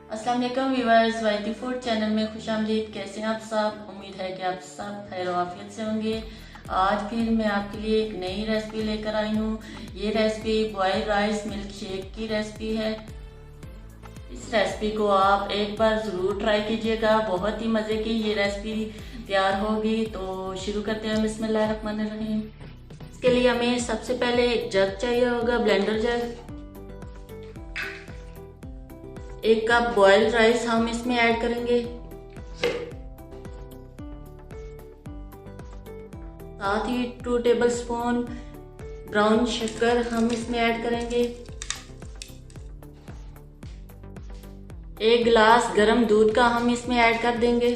अस्सलाम वालेकुम व्यूअर्स, वाइटी food channel में खुशामदीद। कैसे हैं आप सब? उम्मीद है कि आप सब खैर आफियत से होंगे। आज फिर मैं आपके लिए एक नई रेसिपी लेकर आई हूँ। ये recipe boil rice milk shake की रेसिपी है। इस रेसिपी को आप एक बार ज़रूर ट्राई कीजिएगा, बहुत ही मज़े की ये रेसिपी तैयार होगी। तो शुरू करते हैं बिस्मिल्लाहिर्रहमानिर्रहीम। इसके लिए हमें सबसे पहले एक जग चाहिए होगा, ब्लेंडर जग। 1 कप बॉइल्ड राइस हम इसमें ऐड करेंगे। साथ ही 2 टेबलस्पून ब्राउन शक्कर हम इसमें ऐड करेंगे। 1 गिलास गर्म दूध का हम इसमें ऐड कर देंगे।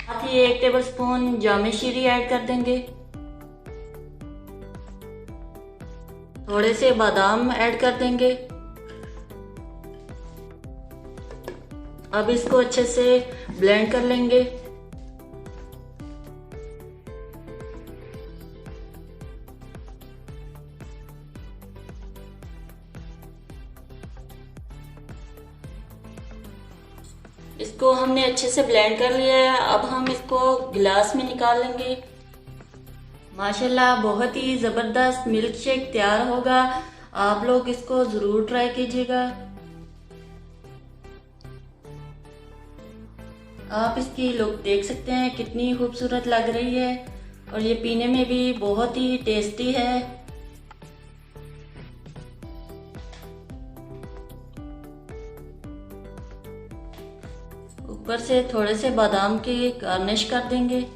साथ ही 1 टेबलस्पून जामे शीरी ऐड कर देंगे। थोड़े से बादाम ऐड कर देंगे। अब इसको अच्छे से ब्लेंड कर लेंगे। इसको हमने अच्छे से ब्लेंड कर लिया है। अब हम इसको गिलास में निकाल लेंगे। माशाल्लाह बहुत ही ज़बरदस्त मिल्क शेक तैयार होगा। आप लोग इसको ज़रूर ट्राई कीजिएगा। आप इसकी लुक देख सकते हैं कितनी खूबसूरत लग रही है, और ये पीने में भी बहुत ही टेस्टी है। ऊपर से थोड़े से बादाम की गार्निश कर देंगे।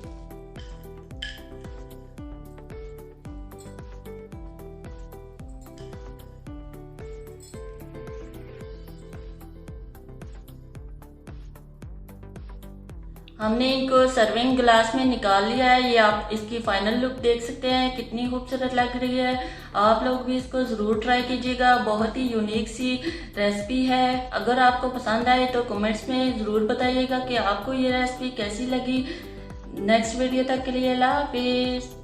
हमने इनको सर्विंग ग्लास में निकाल लिया है। ये आप इसकी फाइनल लुक देख सकते हैं कितनी खूबसूरत लग रही है। आप लोग भी इसको ज़रूर ट्राई कीजिएगा, बहुत ही यूनिक सी रेसिपी है। अगर आपको पसंद आए तो कमेंट्स में ज़रूर बताइएगा कि आपको ये रेसिपी कैसी लगी। नेक्स्ट वीडियो तक के लिए अल्लाह हाफिज़।